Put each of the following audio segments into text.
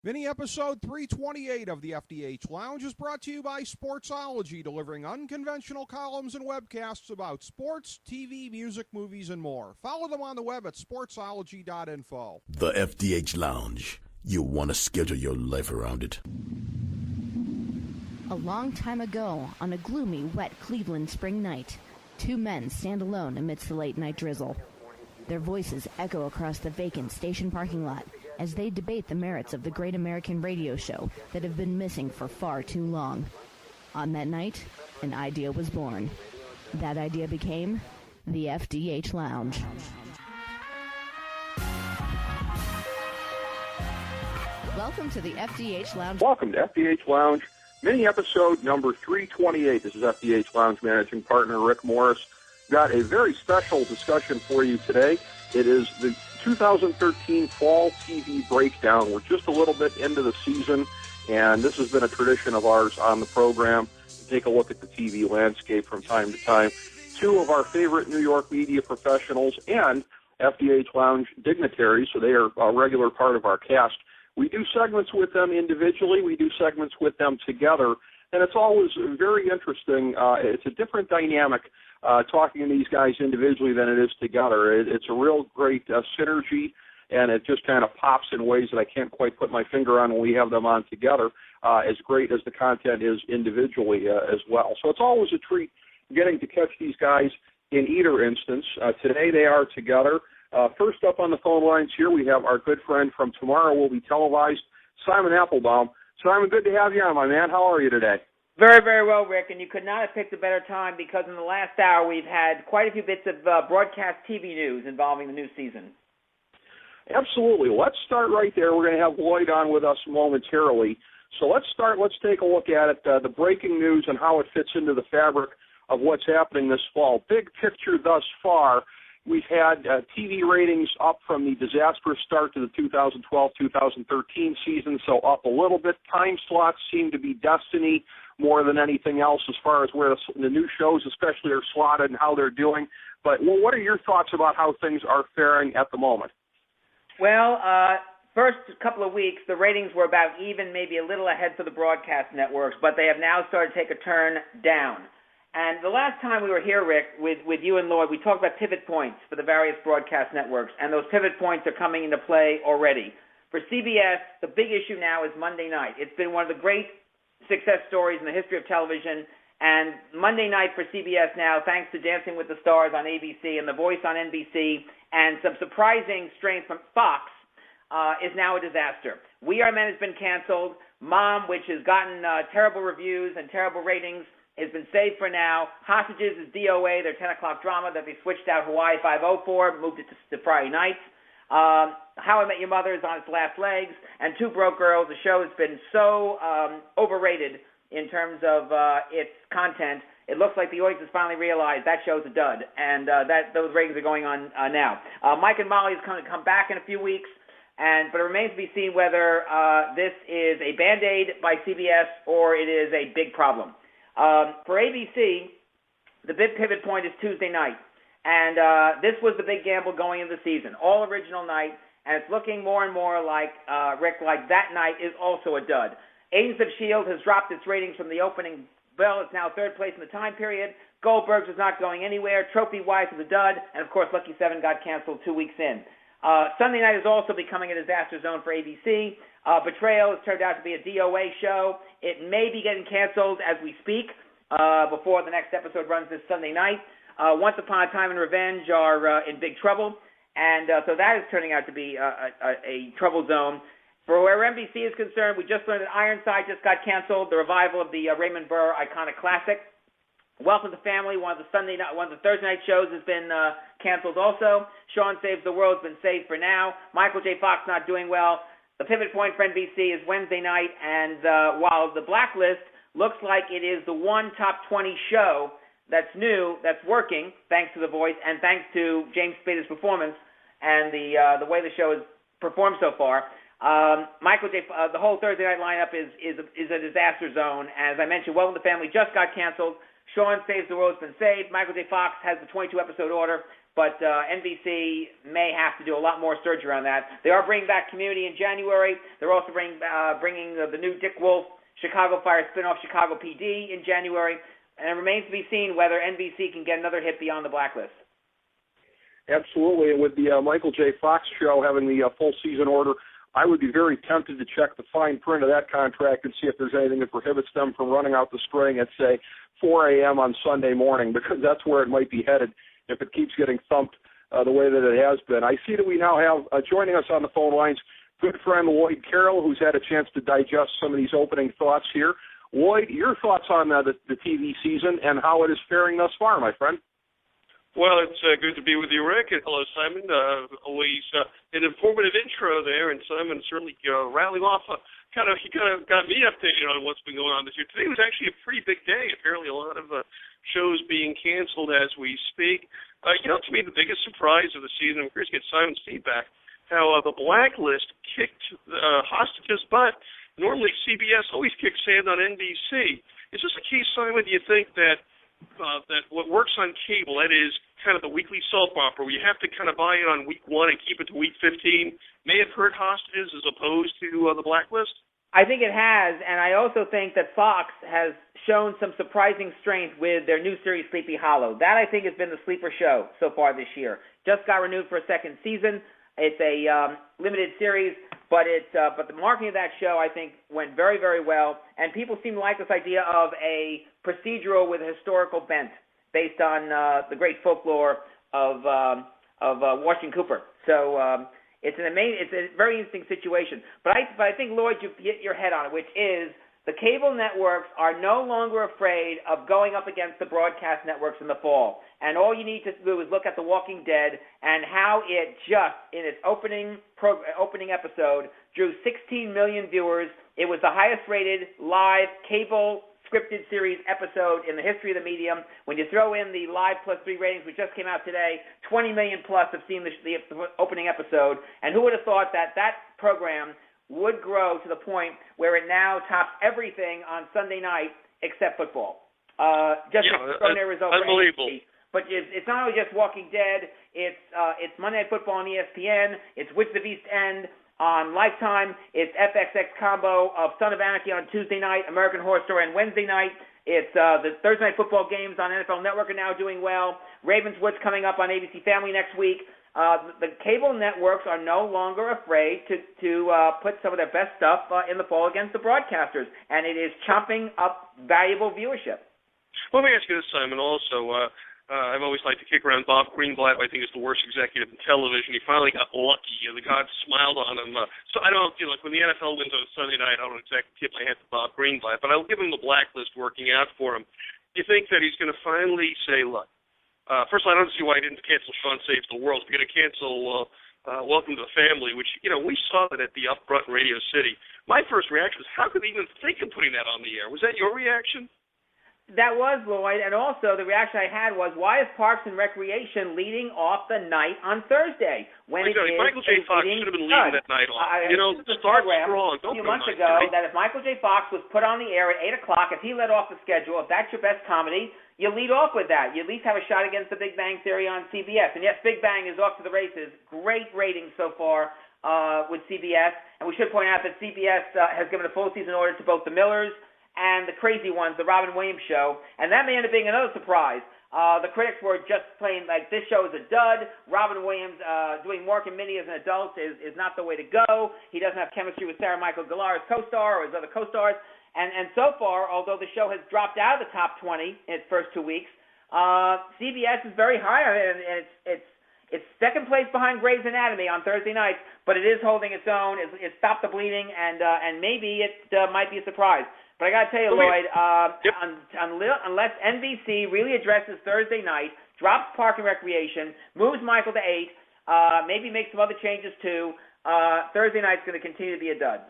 Mini episode 328 of the FDH Lounge is brought to you by Sportsology, delivering unconventional columns and webcasts about sports, TV, music, movies, and more. Follow them on the web at sportsology.info. The FDH Lounge. You want to schedule your life around it. A long time ago, on a gloomy, wet Cleveland spring night, two men stand alone amidst the late-night drizzle. Their voices echo across the vacant station parking lot as they debate the merits of the great American radio show that have been missing for far too long. On that night, an idea was born. That idea became the FDH Lounge. Welcome to the FDH Lounge. Welcome to FDH Lounge, mini episode number 328. This is FDH Lounge managing partner Rick Morris. Got a very special discussion for you today. It is the 2013 Fall TV Breakdown. We're just a little bit into the season, and this has been a tradition of ours on the program to take a look at the TV landscape from time to time. Two of our favorite New York media professionals and FDH Lounge dignitaries, so they are a regular part of our cast. We do segments with them individually. We do segments with them together, and it's always very interesting. It's a different dynamic talking to these guys individually than it is together. It's a real great synergy, and it just kind of pops in ways that I can't quite put my finger on when we have them on together, as great as the content is individually as well. So it's always a treat getting to catch these guys in either instance. Today they are together. First up on the phone lines here, we have our good friend from Tomorrow Will Be Televised, Simon Applebaum. Simon, good to have you on, my man. How are you today? Very, very well, Rick, and you could not have picked a better time because in the last hour we've had quite a few bits of broadcast TV news involving the new season. Absolutely. Let's start right there. We're going to have Lloyd on with us momentarily. So let's take a look at it, the breaking news and how it fits into the fabric of what's happening this fall. Big picture thus far, we've had TV ratings up from the disastrous start to the 2012-2013 season, so up a little bit. Time slots seem to be destiny more than anything else as far as where the new shows especially are slotted and how they're doing. But what are your thoughts about how things are faring at the moment? Well, first couple of weeks, the ratings were about even, maybe a little ahead for the broadcast networks, but they have now started to take a turn down. And the last time we were here, Rick, with you and Lloyd, we talked about pivot points for the various broadcast networks, and those pivot points are coming into play already. For CBS, the big issue now is Monday night. It's been one of the great success stories in the history of television, and Monday night for CBS now, thanks to Dancing with the Stars on ABC and The Voice on NBC, and some surprising strength from Fox, is now a disaster. We Are Men has been canceled. Mom, which has gotten terrible reviews and terrible ratings, has been saved for now. Hostages is DOA, their 10 o'clock drama that they switched out Hawaii 5-0 for, moved it to Friday nights. How I Met Your Mother is on its last legs, and Two Broke Girls, the show has been so overrated in terms of its content. It looks like the audience has finally realized that show's a dud, and those ratings are going on now. Mike and Molly is going to come back in a few weeks, but it remains to be seen whether this is a Band-Aid by CBS or it is a big problem. For ABC, the big pivot point is Tuesday night, and this was the big gamble going into the season, all original night, and it's looking more and more like, Rick, like that night is also a dud. Agents of S.H.I.E.L.D. has dropped its ratings from the opening bell. It's now third place in the time period. Goldberg's is not going anywhere. Trophy Wife is a dud, and of course Lucky 7 got canceled 2 weeks in. Sunday night is also becoming a disaster zone for ABC. Betrayal has turned out to be a DOA show. It may be getting canceled as we speak before the next episode runs this Sunday night. Once Upon a Time and Revenge are in big trouble, and so that is turning out to be a trouble zone. For where NBC is concerned, we just learned that Ironside just got canceled, the revival of the Raymond Burr iconic classic. Welcome to Family, one of the Thursday night shows has been canceled also. Sean Saves the World has been saved for now. Michael J. Fox not doing well. The pivot point for NBC is Wednesday night, and while the Blacklist looks like it is the one top 20 show that's new, that's working, thanks to The Voice, and thanks to James Spader's performance and the way the show has performed so far, the whole Thursday night lineup is a disaster zone. As I mentioned, Welcome to Family just got canceled. Sean Saves the World has been saved. Michael J. Fox has the 22-episode order. but NBC may have to do a lot more surgery on that. They are bringing back Community in January. They're also bringing the new Dick Wolf Chicago Fire spinoff, Chicago PD, in January. And it remains to be seen whether NBC can get another hit beyond the blacklist. Absolutely, and with the Michael J. Fox show having the full season order, I would be very tempted to check the fine print of that contract and see if there's anything that prohibits them from running out the string at, say, 4 a.m. on Sunday morning, because that's where it might be headed if it keeps getting thumped the way that it has been. I see that we now have joining us on the phone lines good friend Lloyd Carroll, who's had a chance to digest some of these opening thoughts here. Lloyd, your thoughts on the TV season and how it is faring thus far, my friend? Well, it's good to be with you, Rick. And hello, Simon. Always an informative intro there, and Simon certainly rattling off. He kind of got me updated on what's been going on this year. Today was actually a pretty big day. Apparently, a lot of shows being canceled as we speak. To me, the biggest surprise of the season. I'm curious to get Simon's feedback. How the blacklist kicked hostages' butt. Normally, CBS always kicks sand on NBC. Is this a case, Simon? Do you think that what works on cable, that is kind of the weekly soap opera, where you have to kind of buy it on week 1 and keep it to week 15, may have hurt hostages as opposed to the blacklist? I think it has, and I also think that Fox has shown some surprising strength with their new series, Sleepy Hollow. That, I think, has been the sleeper show so far this year. Just got renewed for a second season. It's a limited series, but the marketing of that show, I think, went very, very well, and people seem to like this idea of a procedural with a historical bent based on the great folklore of Washington Cooper. So it's a very interesting situation. But I think, Lloyd, you've hit your head on it, which is the cable networks are no longer afraid of going up against the broadcast networks in the fall. And all you need to do is look at The Walking Dead and how it just, in its opening episode, drew 16 million viewers. It was the highest-rated live cable scripted series episode in the history of the medium. When you throw in the Live Plus 3 ratings, which just came out today, 20 million plus have seen the opening episode. And who would have thought that program would grow to the point where it now tops everything on Sunday night except football? Just an extraordinary result. Unbelievable. But it's not only just Walking Dead. It's Monday Night Football on ESPN. It's Witches of East End on Lifetime. It's FXX combo of Son of Anarchy on Tuesday night, American Horror Story on Wednesday night. It's the Thursday Night Football games on NFL Network are now doing well. Ravenswood's coming up on ABC Family next week. The cable networks are no longer afraid to put some of their best stuff in the fall against the broadcasters, and it is chopping up valuable viewership. Well, let me ask you this, Simon, also. I've always liked to kick around Bob Greenblatt. I think is the worst executive in television. He finally got lucky. The gods smiled on him. So I don't, like when the NFL wins on Sunday night, I don't exactly tip my hat to Bob Greenblatt, but I'll give him the blacklist working out for him. Do you think that he's going to finally say, look, first of all, I don't see why he didn't cancel Sean Saves the World. He's going to cancel Welcome to the Family, which, we saw that at the Upfront in Radio City. My first reaction was, how could they even think of putting that on the air? Was that your reaction? That was, Lloyd, and also the reaction I had was, why is Parks and Recreation leading off the night on Thursday? When exactly. Michael J. Fox should have been leading that night off. Start strong. Don't a few months ago that if Michael J. Fox was put on the air at 8 o'clock, if he led off the schedule, if that's your best comedy, you lead off with that. You at least have a shot against the Big Bang Theory on CBS. And yes, Big Bang is off to the races. Great ratings so far with CBS. And we should point out that CBS has given a full season order to both The Millers and The Crazy Ones, the Robin Williams show, and that may end up being another surprise. The critics were just playing like this show is a dud. Robin Williams doing Mork and Mindy as an adult is not the way to go. He doesn't have chemistry with Sarah Michael Gellar as co-star or his other co-stars. And so far, although the show has dropped out of the top 20 in its first 2 weeks, CBS is very high on it, and it's second place behind Grey's Anatomy on Thursday nights, but it is holding its own. It stopped the bleeding, and maybe it might be a surprise. But I got to tell you, Lloyd, unless NBC really addresses Thursday night, drops Park and Recreation, moves Michael to 8, maybe makes some other changes too, Thursday night's going to continue to be a dud.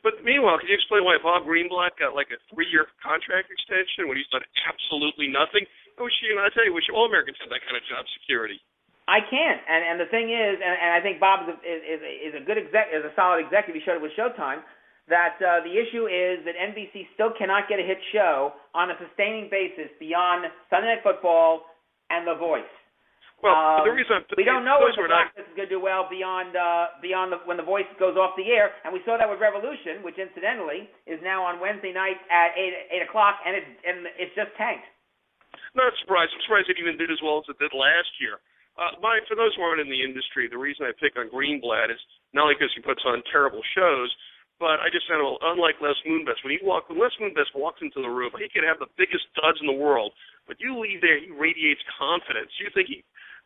But meanwhile, can you explain why Bob Greenblatt got like a 3-year contract extension when he's done absolutely nothing? I tell you, all Americans have that kind of job security. I can't, and the thing is, and I think Bob is a good is a solid executive. He showed it with Showtime. That the issue is that NBC still cannot get a hit show on a sustaining basis beyond Sunday Night Football and The Voice. Well, the reason we don't know if the Blackness is going to do well beyond when the voice goes off the air, and we saw that with Revolution, which incidentally is now on Wednesday night at 8 o'clock, and it's just tanked. Not surprised. I'm surprised it even did as well as it did last year. For those who aren't in the industry, the reason I pick on Greenblatt is not only because he puts on terrible shows, but I just found, unlike Les Moonves, when Les Moonves walks into the room, he could have the biggest duds in the world, but you leave there, he radiates confidence. You think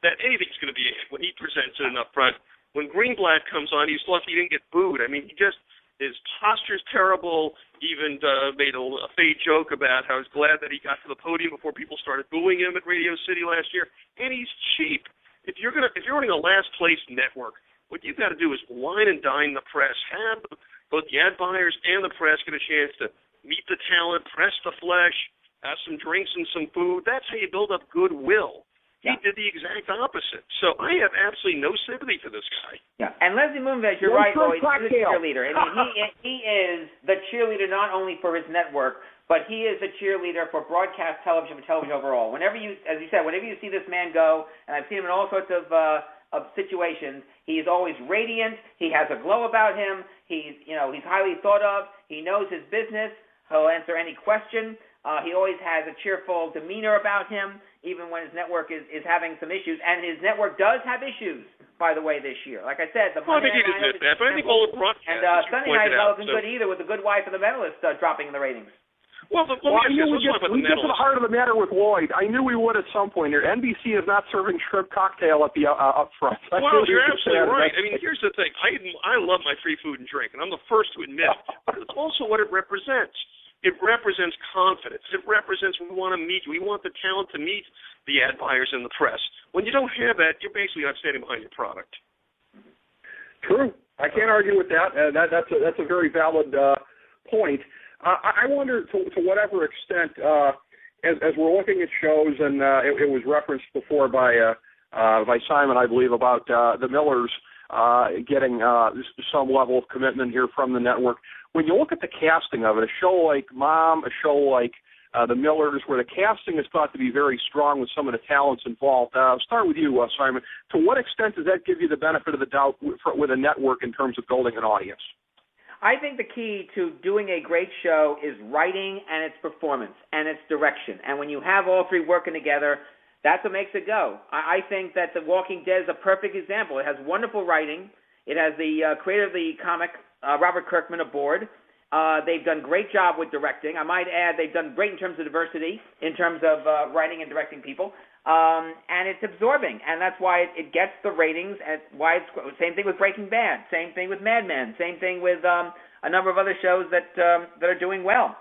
that anything's going to be it when he presents it up front. When Greenblatt comes on, he's lucky he didn't get booed. I mean, his posture's terrible. He even made a fake joke about how he's glad that he got to the podium before people started booing him at Radio City last year. And he's cheap. If you're running a last place network, what you've got to do is wine and dine the press. Have both the ad buyers and the press get a chance to meet the talent, press the flesh, have some drinks and some food. That's how you build up goodwill. He did the exact opposite. So I have absolutely no sympathy for this guy. Yeah, and Leslie Moonves, you're right, Lloyd, he's a cheerleader. I mean, he is the cheerleader not only for his network, but he is a cheerleader for broadcast television and television overall. Whenever you see this man go, and I've seen him in all sorts of situations, he is always radiant. He has a glow about him. He's highly thought of. He knows his business. He'll answer any question. He always has a cheerful demeanor about him, even when his network is having some issues. And his network does have issues, by the way, this year. Like I said, I think he did that, but I think all the broadcasts, and Sunday night wasn't good either, with the Good Wife and the Medalist dropping in the ratings. I knew we'd get to the heart of the matter with Lloyd. I knew we would at some point here. NBC is not serving shrimp cocktail at the up front. Well, you're absolutely right. I mean, here's the thing. I love my free food and drink, and I'm the first to admit it. But it's also what it represents. It represents confidence. It represents we want to meet you. We want the talent to meet the ad buyers and the press. When you don't have that, you're basically not standing behind your product. True. I can't argue with that. That's a very valid point. I wonder to whatever extent, as we're looking at shows, and it was referenced before by Simon, I believe, about the Millers getting some level of commitment here from the network. When you look at the casting of it, a show like Mom, a show like the Millers, where the casting is thought to be very strong with some of the talents involved. I'll start with you, Simon. To what extent does that give you the benefit of the doubt with a network in terms of building an audience? I think the key to doing a great show is writing and its performance and its direction. And when you have all three working together, that's what makes it go. I think that The Walking Dead is a perfect example. It has wonderful writing. It has the creator of the comic, Robert Kirkman, aboard. They've done a great job with directing. I might add they've done great in terms of diversity, in terms of writing and directing people. And it's absorbing, and that's why it gets the ratings. And why it's same thing with Breaking Bad, same thing with Mad Men, same thing with a number of other shows that are doing well.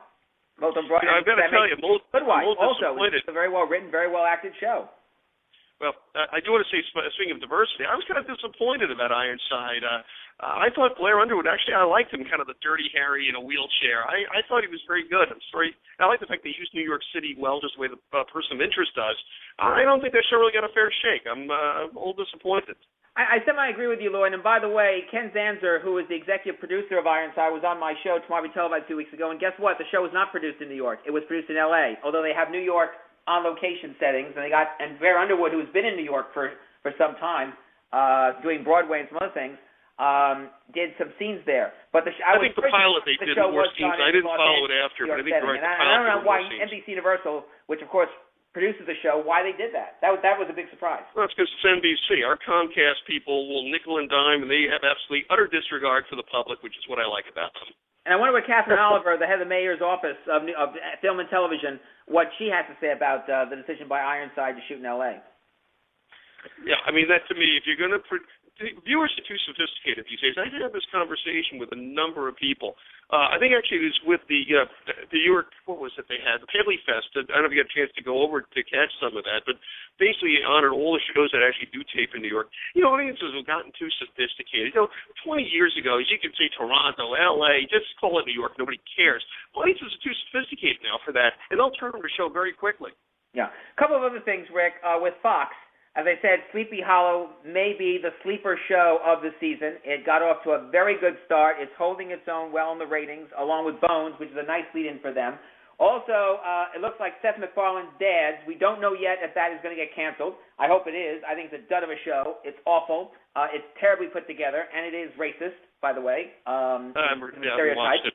Both on Broadway. I've got to tell you, also it's a very well written, very well acted show. Well, I do want to say, speaking of diversity, I was kind of disappointed about Ironside. I thought Blair Underwood, actually, I liked him, kind of the dirty Harry in a wheelchair. I thought he was very good. I like the fact they used New York City well, just the way the person of interest does. I don't think that show really got a fair shake. I'm a little disappointed. I semi-agree with you, Lloyd. And by the way, Ken Zanzer, who is the executive producer of Ironside, was on my show, Tomorrow We Televised, 2 weeks ago. And guess what? The show was not produced in New York. It was produced in L.A., although they have New York on-location settings. And Blair Underwood, who's been in New York for some time, doing Broadway and some other things, did some scenes there. But I think the pilot they did more scenes. I didn't follow it after, but I think the pilot I don't know why NBC Universal, which of course produces the show, why they did that. That was a big surprise. Well, it's because it's NBC. Our Comcast people will nickel and dime, and they have absolutely utter disregard for the public, which is what I like about them. And I wonder what Catherine Oliver, the head of the mayor's office of film and television, what she has to say about the decision by Ironside to shoot in L.A. Yeah, I mean, that to me, if you're going to viewers are too sophisticated these days. I had this conversation with a number of people. I think actually it was with the New York, what was it they had? The Paley Fest. I don't know if you got a chance to go over to catch some of that, but basically it honored all the shows that actually do tape in New York. Audiences have gotten too sophisticated. 20 years ago, you could say Toronto, L.A., just call it New York. Nobody cares. Audiences are too sophisticated now for that, and they'll turn on the show very quickly. Yeah. A couple of other things, Rick, with Fox. As I said, Sleepy Hollow may be the sleeper show of the season. It got off to a very good start. It's holding its own well in the ratings, along with Bones, which is a nice lead-in for them. Also, it looks like Seth MacFarlane's Dads. We don't know yet if that is going to get canceled. I hope it is. I think it's a dud of a show. It's awful. It's terribly put together, and it is racist, by the way. Stereotypes.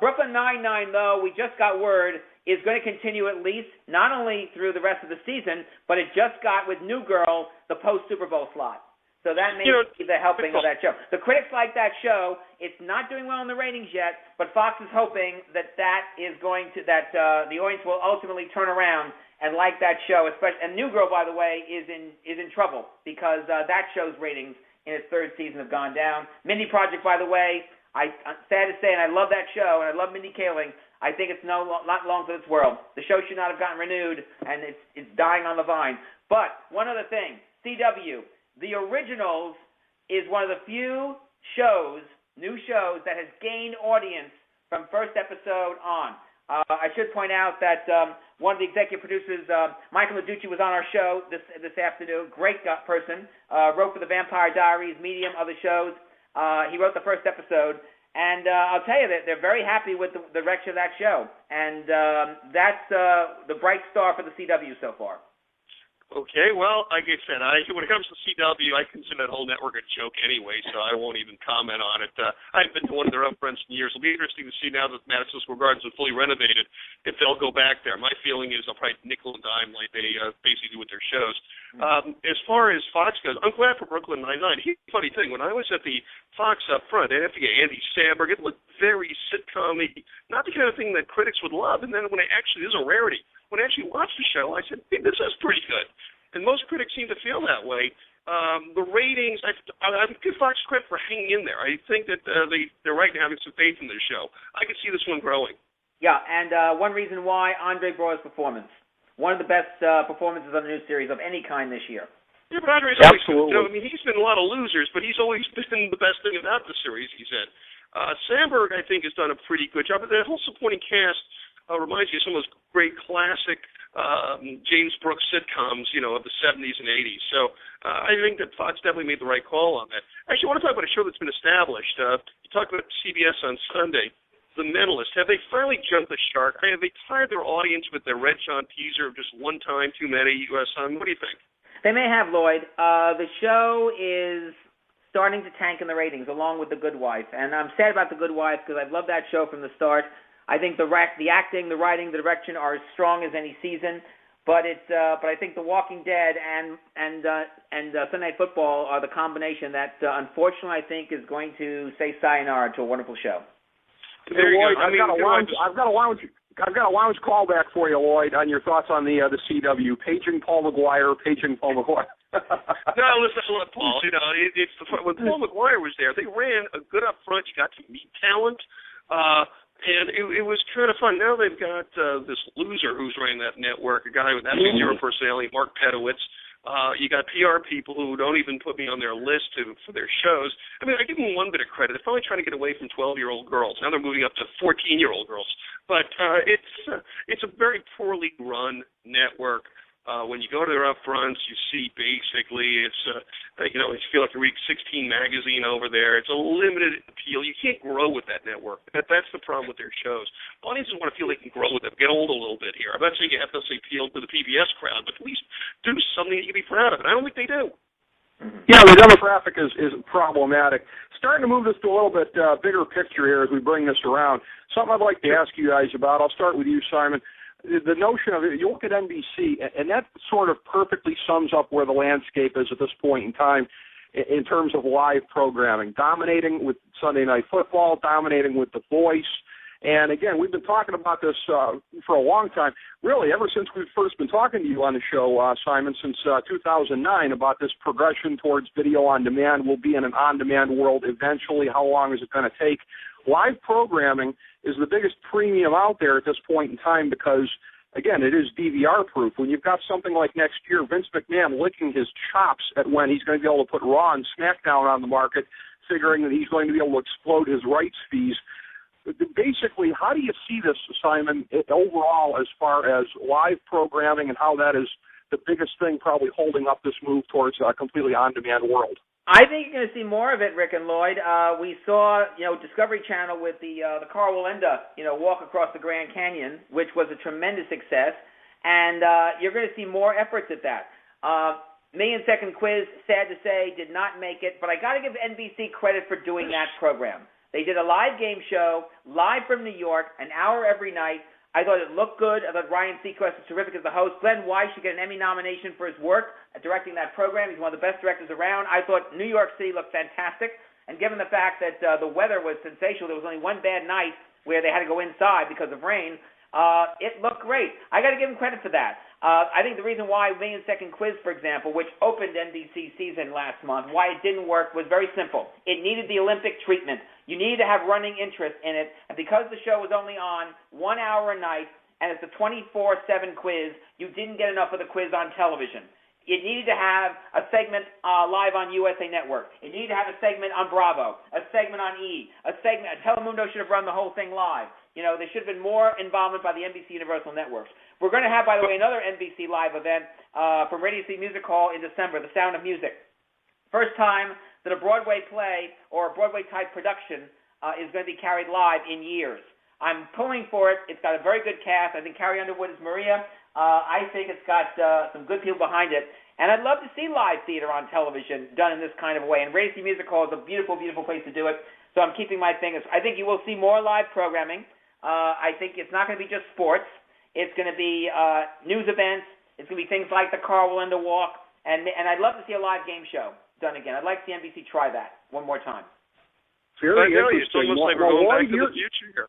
Brooklyn Nine-Nine, though, we just got word, is going to continue at least not only through the rest of the season, but it just got with New Girl the post-Super Bowl slot. So that may be the helping of that show. The critics like that show. It's not doing well in the ratings yet, but Fox is hoping that the audience will ultimately turn around and like that show. And New Girl, by the way, is in trouble because that show's ratings in its third season have gone down. Mindy Project, by the way, I'm sad to say, and I love that show, and I love Mindy Kaling. I think it's not long for this world. The show should not have gotten renewed, and it's dying on the vine. But one other thing, CW. The Originals is one of the few new shows, that has gained audience from first episode on. I should point out that one of the executive producers, Michael Laducci, was on our show this afternoon. Great person. Wrote for The Vampire Diaries, Medium, other shows. He wrote the first episode. And I'll tell you that they're very happy with the direction of that show. And that's the bright star for the CW so far. Okay, well, like I said, when it comes to CW, I consider that whole network a joke anyway, so I won't even comment on it. I haven't been to one of their upfronts in years. It'll be interesting to see now that Madison Square Garden's been fully renovated if they'll go back there. My feeling is they'll probably nickel and dime like they basically do with their shows. As far as Fox goes, I'm glad for Brooklyn Nine-Nine. Here's a funny thing. When I was at the Fox up front, they had to get Andy Samberg. It looked very sitcom-y, not the kind of thing that critics would love. And then when it actually is a rarity, when I actually watched the show, I said, hey, this is pretty good. And most critics seem to feel that way. The ratings, I give Fox credit for hanging in there. I think that they're right now having some faith in their show. I could see this one growing. Yeah, and one reason why, Andre Braugher's performance. One of the best performances on the new series of any kind this year. Yeah, but Andre's always, he's been a lot of losers, but he's always been the best thing about the series he's in. Samberg, I think, has done a pretty good job. But that whole supporting cast reminds you of some of those great classic James Brooks sitcoms, of the 70s and 80s. So I think that Fox definitely made the right call on that. Actually, I want to talk about a show that's been established. You talked about CBS on Sunday, The Mentalist. Have they finally jumped the shark? Have they tired their audience with their Red Sean teaser of just one time too many? What do you think? They may have, Lloyd. The show is starting to tank in the ratings, along with The Good Wife. And I'm sad about The Good Wife because I've loved that show from the start. I think the acting, the writing, the direction are as strong as any season, but I think The Walking Dead and Sunday Night Football are the combination that unfortunately I think is going to say sayonara to a wonderful show. There you go. I've got a lounge callback for you, Lloyd, on your thoughts on the CW. Paging Paul McGuire. No, listen, Paul. When Paul McGuire was there, they ran a good up front. You got to meet talent. And it was kind of fun. Now they've got this loser who's running that network, a guy with absolutely zero personality, Mark Pedowitz. You got PR people who don't even put me on their list for their shows. I mean, I give them one bit of credit. They're finally trying to get away from 12-year-old girls. Now they're moving up to 14-year-old girls. But it's a very poorly run network. When you go to their upfronts, you see basically it's, you feel like you're reading 16 magazine over there. It's a limited appeal. You can't grow with that network. That's the problem with their shows. Audiences want to feel they can grow with them, get old a little bit here. I'm not saying you have to appeal to the PBS crowd, but at least do something that you can be proud of. And I don't think they do. Yeah, the demographic is problematic. Starting to move this to a little bit bigger picture here as we bring this around. Something I'd like to ask you guys about. I'll start with you, Simon. The notion of it, you look at NBC, and that sort of perfectly sums up where the landscape is at this point in time in terms of live programming, dominating with Sunday Night Football, dominating with The Voice. And, again, we've been talking about this for a long time, really ever since we've first been talking to you on the show, Simon, since 2009, about this progression towards video on demand. We'll be in an on-demand world eventually. How long is it going to take? Live programming is the biggest premium out there at this point in time because, again, it is DVR-proof. When you've got something like next year, Vince McMahon licking his chops at when he's going to be able to put Raw and SmackDown on the market, figuring that he's going to be able to explode his rights fees. Basically, how do you see this, Simon, overall as far as live programming and how that is the biggest thing probably holding up this move towards a completely on-demand world. I think you're going to see more of it, Rick and Lloyd. We saw, Discovery Channel with the Carroll walk across the Grand Canyon, which was a tremendous success, and you're going to see more efforts at that. Million-second quiz, sad to say, did not make it, but I got to give NBC credit for doing that program. They did a live game show, live from New York, an hour every night. I thought it looked good. I thought Ryan Seacrest was terrific as the host. Glenn Weiss should get an Emmy nomination for his work at directing that program. He's one of the best directors around. I thought New York City looked fantastic. And given the fact that the weather was sensational, there was only one bad night where they had to go inside because of rain, it looked great. I got to give him credit for that. I think the reason why Million-Second Quiz, for example, which opened NBC season last month, why it didn't work was very simple. It needed the Olympic treatment. You needed to have running interest in it, and because the show was only on 1 hour a night, and it's a 24/7 quiz, you didn't get enough of the quiz on television. It needed to have a segment live on USA Network. It needed to have a segment on Bravo, a segment on E, a segment. Telemundo should have run the whole thing live. There should have been more involvement by the NBC Universal Networks. We're going to have, by the way, another NBC live event from Radio City Music Hall in December, The Sound of Music. First time that a Broadway play or a Broadway-type production is going to be carried live in years. I'm pulling for it. It's got a very good cast. I think Carrie Underwood is Maria. I think it's got some good people behind it. And I'd love to see live theater on television done in this kind of way. And Radio City Music Hall is a beautiful, beautiful place to do it. So I'm keeping my fingers. I think you will see more live programming. I think it's not going to be just sports. It's going to be news events. It's going to be things like the Carroll Walk. And I'd love to see a live game show done again. I'd like to see NBC try that one more time. Very interesting. It's almost like we're going back to the future here.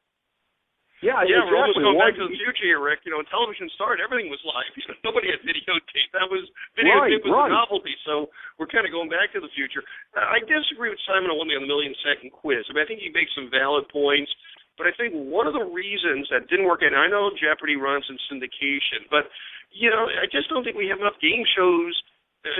Yeah, exactly. We're almost going back to the Warren, future here, Rick. When television started, everything was live. Nobody had videotape. Videotape was a novelty, so we're kind of going back to the future. I disagree with Simon on one thing on the million-second quiz. I think he makes some valid points, but I think one of the reasons that didn't work out, and I know Jeopardy runs in syndication, but, I just don't think we have enough game shows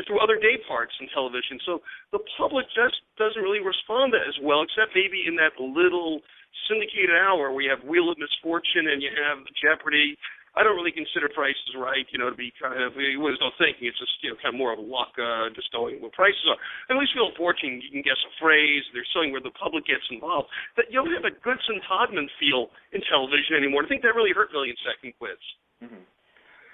through other day parts in television. So the public just doesn't really respond to it as well, except maybe in that little syndicated hour where you have Wheel of Misfortune and you have Jeopardy. I don't really consider Price is Right, to be kind of, there's no thinking. It's just, kind of more of a luck, just knowing what prices are. At least Wheel of Fortune, you can guess a phrase. There's something where the public gets involved. But you don't have a Goodson-Todman feel in television anymore. I think that really hurt Million-Second Quiz. Mm-hmm.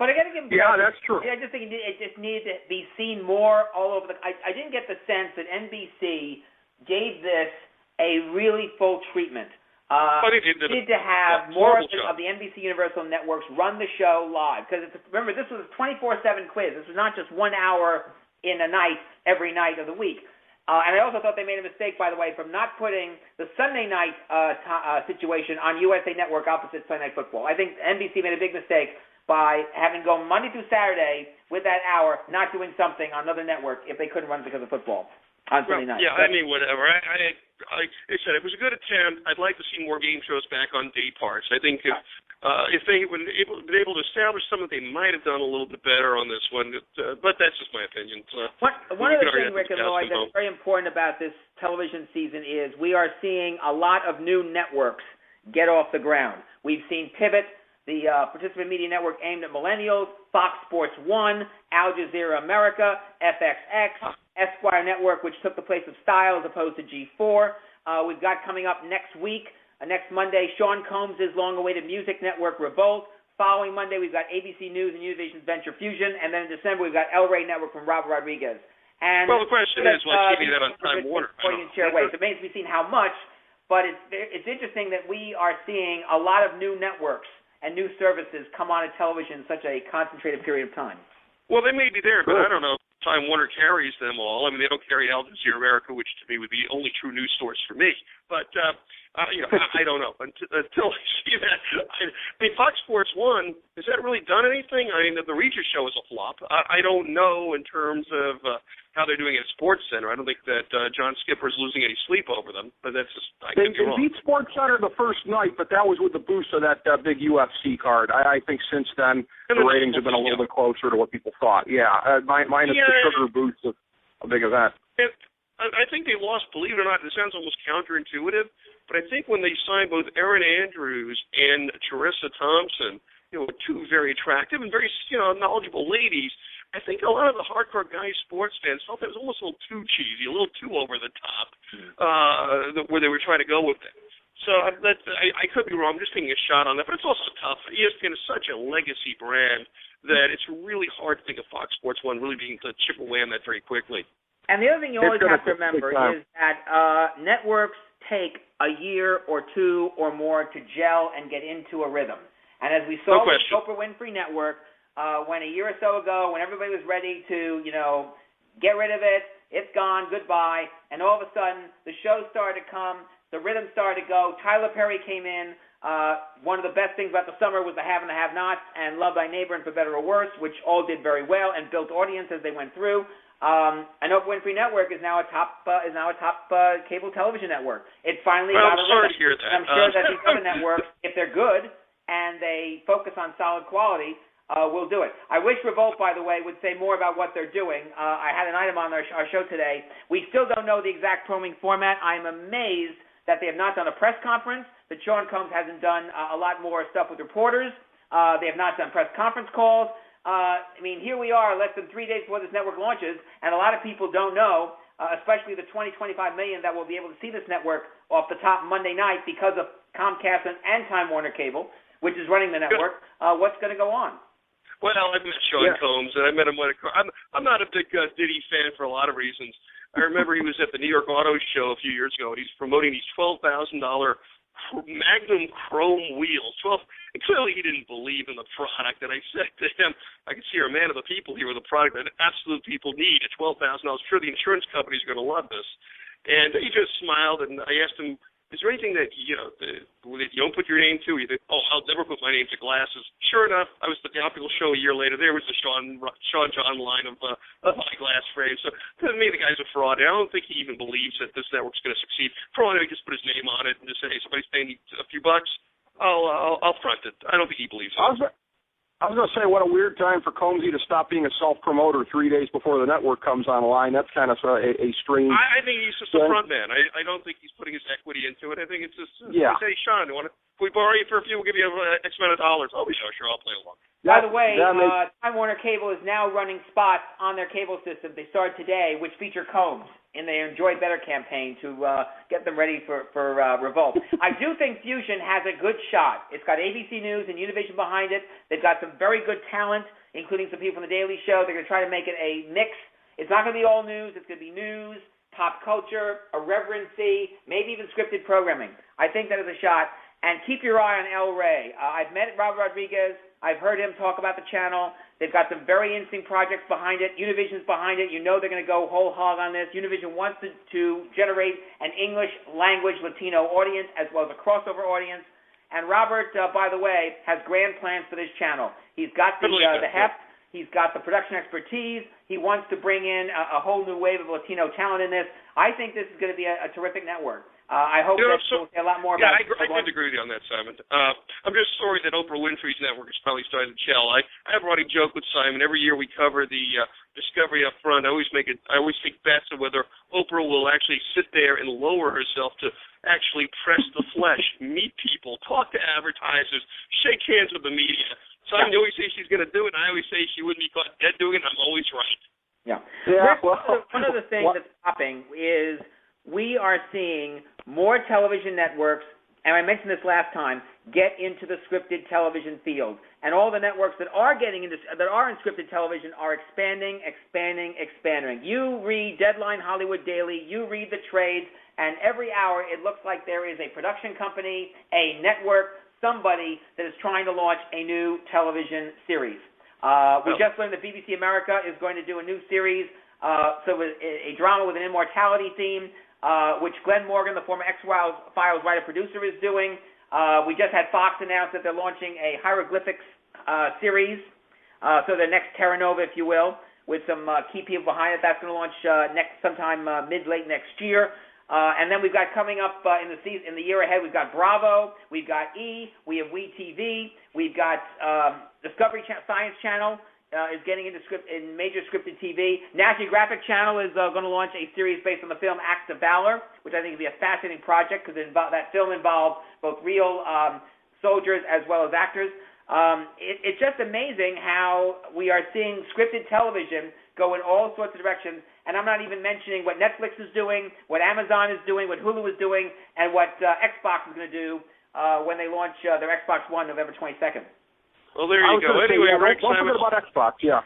But I got to give him credit. Yeah, that's true. I just think it just needed to be seen more all over I didn't get the sense that NBC gave this a really full treatment. But it needed to have more of the NBC Universal networks run the show live. Because remember, this was a 24/7 quiz. This was not just 1 hour in a night every night of the week. And I also thought they made a mistake, by the way, from not putting the Sunday night situation on USA Network opposite Sunday Night Football. I think NBC made a big mistake by having gone Monday through Saturday with that hour, not doing something on another network if they couldn't run because of football on Sunday night. Yeah, whatever. I said it was a good attempt. I'd like to see more game shows back on day parts. I think if they would been able to establish something, they might have done a little bit better on this one. But that's just my opinion. One other thing, Rick and Lloyd, that's very important about this television season is we are seeing a lot of new networks get off the ground. We've seen Pivot, the participant media network aimed at millennials, Fox Sports 1, Al Jazeera America, FXX, Esquire Network, which took the place of Style as opposed to G4. We've got coming up next week, next Monday, Sean Combs' long-awaited music network, Revolt. Following Monday, we've got ABC News and Univision's Venture Fusion. And then in December, we've got El Rey Network from Robert Rodriguez. And the question is, what's keeping that on Time Warner? It remains to be seen how much, but it's interesting that we are seeing a lot of new networks and new services come on television in such a concentrated period of time. Well, they may be there, but I don't know if Time Warner carries them all. I mean, they don't carry Al Jazeera America, which to me would be the only true news source for me. But, I don't know. Until I see that. Fox Sports 1, has that really done anything? I mean, the Regis show is a flop. I don't know in terms of how they're doing at Sports Center. I don't think that John Skipper's losing any sleep over them, but that's just, I could be wrong. They beat Sports Center the first night, but that was with the boost of that big UFC card. I think since then, the ratings have been a little bit closer to what people thought. Yeah, minus the sugar boost of a big event. I think they lost, believe it or not, it sounds almost counterintuitive, but I think when they signed both Erin Andrews and Charissa Thompson, two very attractive and very knowledgeable ladies. I think a lot of the hardcore guy sports fans felt it was almost a little too cheesy, a little too over the top, where they were trying to go with it. So I could be wrong. I'm just taking a shot on that, but it's also tough. ESPN is such a legacy brand that it's really hard to think of Fox Sports 1 really being able to chip away on that very quickly. And the other thing you always have to remember is that networks take a year or two or more to gel and get into a rhythm. And as we saw with the Oprah Winfrey Network, when a year or so ago, when everybody was ready to, get rid of it, it's gone, goodbye, and all of a sudden the shows started to come, the rhythm started to go. Tyler Perry came in. One of the best things about the summer was the have and the have-nots and Love Thy Neighbor and For Better or Worse, which all did very well and built audience as they went through. And Oprah Winfrey Network is now a top cable television network. It finally got a rhythm. I'm sorry to hear that. I'm sure that these other networks, if they're good and they focus on solid quality, will do it. I wish Revolt, by the way, would say more about what they're doing. I had an item on our show today. We still don't know the exact programming format. I'm amazed that they have not done a press conference, that Sean Combs hasn't done a lot more stuff with reporters. They have not done press conference calls. Here we are less than 3 days before this network launches, and a lot of people don't know, especially the 25 million that will be able to see this network off the top Monday night because of Comcast and Time Warner Cable, which is running the network, what's going to go on. Well, I've met Sean Combs, and I met him when I'm not a big Diddy fan for a lot of reasons. I remember he was at the New York Auto Show a few years ago, and he's promoting these $12,000 Magnum Chrome wheels. And clearly he didn't believe in the product, and I said to him, I can see you're a man of the people here with a product that absolute people need at $12,000. Sure, the insurance companies are going to love this. And he just smiled, and I asked him, is there anything that you don't put your name to? You think, I'll never put my name to glasses. Sure enough, I was at the optical show a year later. There was the Sean John line of eyeglass frames. So to me, the guy's a fraud. I don't think he even believes that this network's going to succeed. For all I know, he just put his name on it and just say, hey, somebody's paying me a few bucks. I'll front it. I don't think he believes it. I was going to say, what a weird time for Combsy to stop being a self-promoter 3 days before the network comes online. That's kind of a strange... I think he's just a front man. I don't think he's putting his equity into it. I think it's just... Yeah. Say, Sean, if we borrow you for a few, we'll give you X amount of dollars. Oh, sure, I'll play along. By the way, Time Warner Cable is now running spots on their cable system. They started today, which feature Combs in their Enjoy Better campaign to get them ready for Revolt. I do think Fusion has a good shot. It's got ABC News and Univision behind it. They've got some very good talent, including some people from The Daily Show. They're going to try to make it a mix. It's not going to be all news. It's going to be news, pop culture, irreverency, maybe even scripted programming. I think that is a shot. And keep your eye on El Rey. I've met Robert Rodriguez. I've heard him talk about the channel. They've got some very interesting projects behind it. Univision's behind it. You know they're going to go whole hog on this. Univision wants to generate an English language Latino audience as well as a crossover audience. And Robert, by the way, has grand plans for this channel. He's got the heft. He's got the production expertise. He wants to bring in a whole new wave of Latino talent in this. I think this is going to be a terrific network. I hope that we'll say a lot more about it. I tend to agree with you on that, Simon. I'm just sorry that Oprah Winfrey's network is probably starting to gel. I have a running joke with Simon. Every year we cover the Discovery up front. I always take bets on whether Oprah will actually sit there and lower herself to actually press the flesh, meet people, talk to advertisers, shake hands with the media. Simon, you always say she's going to do it, and I always say she wouldn't be caught dead doing it, and I'm always right. One of the things that's popping is we are seeing more television networks, and I mentioned this last time, get into the scripted television field. And all the networks that are getting into that are in scripted television are expanding. You read Deadline Hollywood Daily, you read the trades, and every hour it looks like there is a production company, a network, somebody that is trying to launch a new television series. We just learned that BBC America is going to do a new series, a drama with an immortality theme, which Glenn Morgan, the former X-Files writer-producer, is doing. We just had Fox announce that they're launching a hieroglyphics series, so the next Terra Nova, if you will, with some key people behind it. That's going to launch sometime mid-late next year. And then we've got coming up in the year ahead, we've got Bravo, we've got E, we have WeTV, we've got Discovery Science Channel is getting into major scripted TV. National Geographic Channel is going to launch a series based on the film Acts of Valor, which I think will be a fascinating project because that film involved both real soldiers as well as actors. It's just amazing how we are seeing scripted television go in all sorts of directions, and I'm not even mentioning what Netflix is doing, what Amazon is doing, what Hulu is doing, and what Xbox is going to do when they launch their Xbox One November 22nd. Well, there you go. Anyway, Rick, don't forget about Xbox, yeah.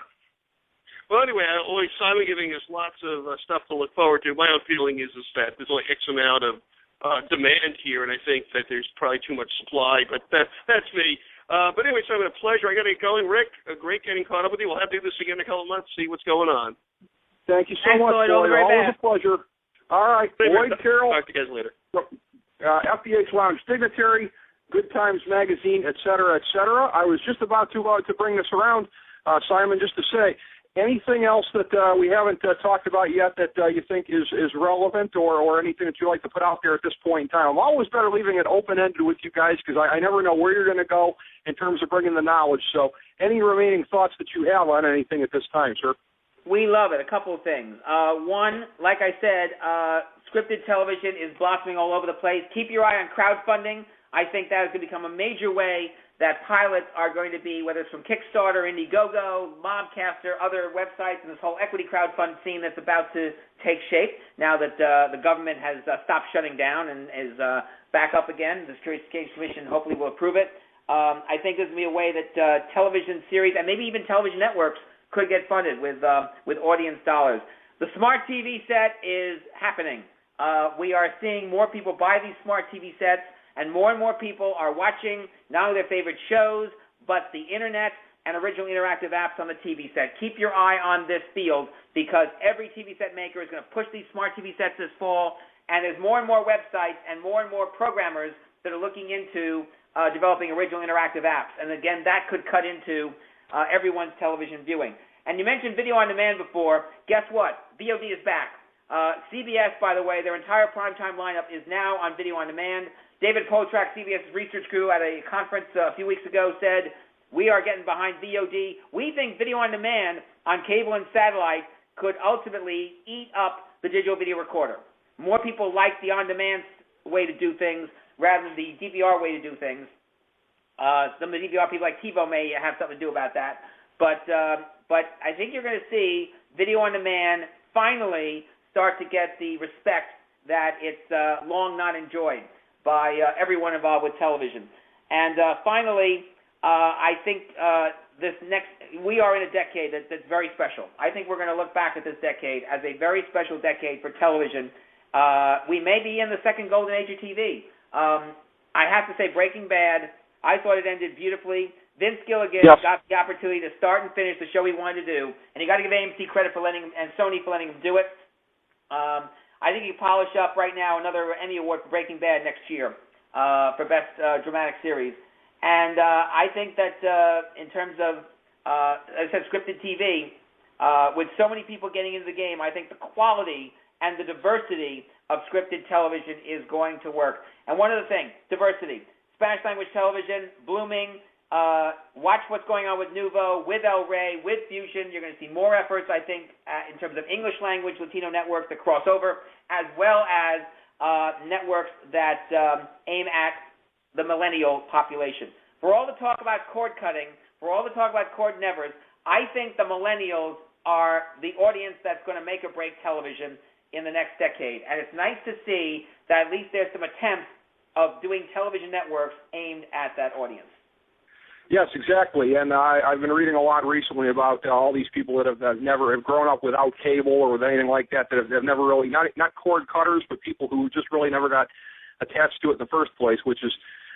Well, anyway, always Simon giving us lots of stuff to look forward to. My own feeling is that there's only X amount of demand here, and I think that there's probably too much supply, but that's me. But anyway, Simon, a pleasure. I got to get going. Rick, great getting caught up with you. We'll have to do this again in a couple of months, see what's going on. Thank you so much, Lloyd. Always a pleasure. All right, Lloyd, Carroll. Talk to you guys later. FDH Lounge, Dignitary, Good Times Magazine, et cetera, et cetera. I was just about to bring this around, Simon, just to say, anything else that we haven't talked about yet that you think is relevant or anything that you like to put out there at this point in time? I'm always better leaving it open-ended with you guys because I never know where you're going to go in terms of bringing the knowledge. So any remaining thoughts that you have on anything at this time, sir? We love it. A couple of things. One, like I said, scripted television is blossoming all over the place. Keep your eye on crowdfunding. I think that is going to become a major way that pilots are going to be, whether it's from Kickstarter, Indiegogo, Mobcaster, other websites, and this whole equity crowdfund scene that's about to take shape now that the government has stopped shutting down and is back up again. The Securities and Exchange Commission hopefully will approve it. I think there's going to be a way that television series and maybe even television networks could get funded with audience dollars. The smart TV set is happening. We are seeing more people buy these smart TV sets, and more people are watching not only their favorite shows, but the Internet and original interactive apps on the TV set. Keep your eye on this field because every TV set maker is going to push these smart TV sets this fall, and there's more and more websites and more programmers that are looking into developing original interactive apps. And again, that could cut into everyone's television viewing. And you mentioned video on demand before. Guess what? VOD is back. CBS, by the way, their entire primetime lineup is now on video on demand. David Poltrak, CBS's research crew, at a conference a few weeks ago said, we are getting behind VOD. We think video on demand on cable and satellite could ultimately eat up the digital video recorder. More people like the on-demand way to do things rather than the DVR way to do things. Some of the DVR people like TiVo may have something to do about that. But I think you're going to see video on demand finally start to get the respect that it's long not enjoyed by everyone involved with television. And finally, I think we are in a decade that's very special. I think we're going to look back at this decade as a very special decade for television. We may be in the second golden age of TV. I have to say, Breaking Bad, I thought it ended beautifully. Vince Gilligan got the opportunity to start and finish the show he wanted to do, and you got to give AMC credit for letting him, and Sony for letting him do it. I think he polished up right now another Emmy Award for Breaking Bad next year for Best Dramatic Series. And I think that in terms of, as I said, scripted TV, with so many people getting into the game, I think the quality and the diversity of scripted television is going to work. And one other thing, diversity. Spanish language television, blooming. Watch what's going on with Nuvo, with El Rey, with Fusion. You're going to see more efforts, I think, in terms of English language Latino networks that cross over, as well as networks that aim at the millennial population. For all the talk about cord cutting, for all the talk about cord nevers, I think the millennials are the audience that's going to make or break television in the next decade. And it's nice to see that at least there's some attempts of doing television networks aimed at that audience. Yes, exactly. And I've been reading a lot recently about all these people that have never grown up without cable or with anything like that, that have never really, not cord cutters, but people who just really never got attached to it in the first place, which is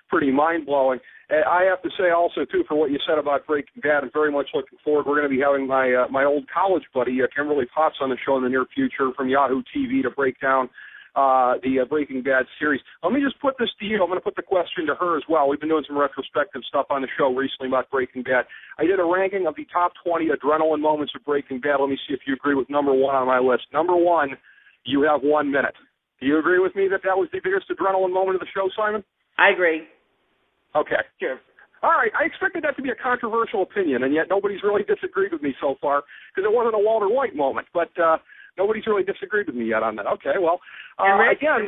pretty mind-blowing. I have to say also, too, for what you said about Breaking Bad, I'm very much looking forward. We're going to be having my old college buddy, Kimberly Potts, on the show in the near future from Yahoo TV to break down the Breaking Bad series. Let me just put this to you. I'm going to put the question to her as well. We've been doing some retrospective stuff on the show recently about Breaking Bad. I did a ranking of the top 20 adrenaline moments of Breaking Bad. Let me see if you agree with number one on my list. Number one, you have 1 minute. Do you agree with me that was the biggest adrenaline moment of the show, Simon? I agree. Okay. Sure. All right. I expected that to be a controversial opinion, and yet nobody's really disagreed with me so far because it wasn't a Walter White moment. But nobody's really disagreed with me yet on that. Okay, well, Rick, again,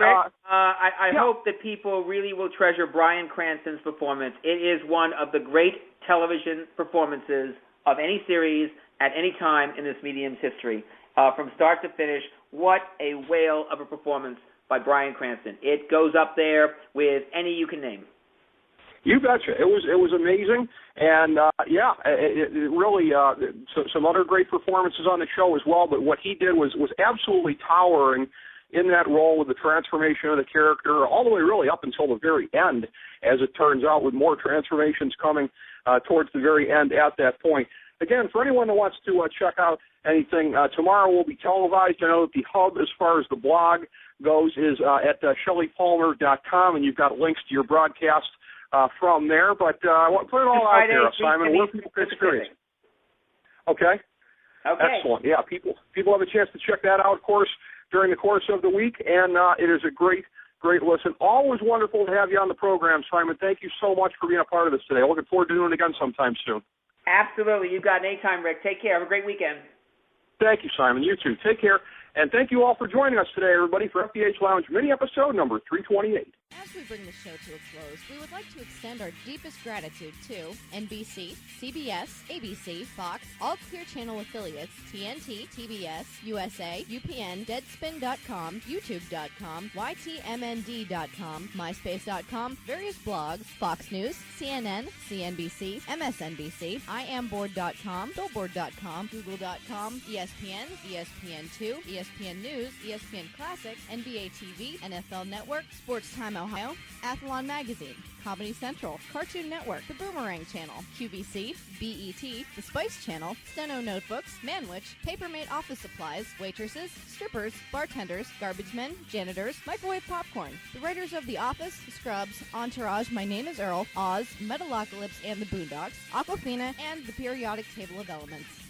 I hope that people really will treasure Bryan Cranston's performance. It is one of the great television performances of any series at any time in this medium's history. From start to finish, what a whale of a performance by Bryan Cranston. It goes up there with any you can name. You betcha. It was amazing, and it really some other great performances on the show as well. But what he did was absolutely towering in that role with the transformation of the character, all the way really up until the very end, as it turns out, with more transformations coming towards the very end at that point. Again, for anyone that wants to check out anything, tomorrow will be televised. I know that the hub, as far as the blog goes, is at ShellyPalmer.com, and you've got links to your broadcast from there. But I want to put it all out there, Simon, where people can experience. Okay. Excellent. Yeah, people have a chance to check that out, of course, during the course of the week, and it is a great listen. Always wonderful to have you on the program, Simon. Thank you so much for being a part of this today. Looking forward to doing it again sometime soon. Absolutely. You got it anytime, Rick. Take care. Have a great weekend. Thank you, Simon. You too. Take care. And thank you all for joining us today, everybody, for FDH Lounge mini episode number 328. As we bring the show to a close, we would like to extend our deepest gratitude to NBC, CBS, ABC, Fox, all Clear Channel affiliates, TNT, TBS, USA, UPN, Deadspin.com, YouTube.com, YTMND.com, MySpace.com, various blogs, Fox News, CNN, CNBC, MSNBC, IamBoard.com, Billboard.com, Google.com, ESPN, ESPN2, ESPN News, ESPN Classic, NBA TV, NFL Network, Sports Time Ohio, Athlon Magazine, Comedy Central, Cartoon Network, The Boomerang Channel, QVC, BET, The Spice Channel, Steno Notebooks, Manwich, Papermate Office Supplies, Waitresses, Strippers, Bartenders, Garbage Men, Janitors, Microwave Popcorn, the writers of The Office, Scrubs, Entourage, My Name is Earl, Oz, Metalocalypse and the Boondocks, Aquafina, and the periodic table of elements.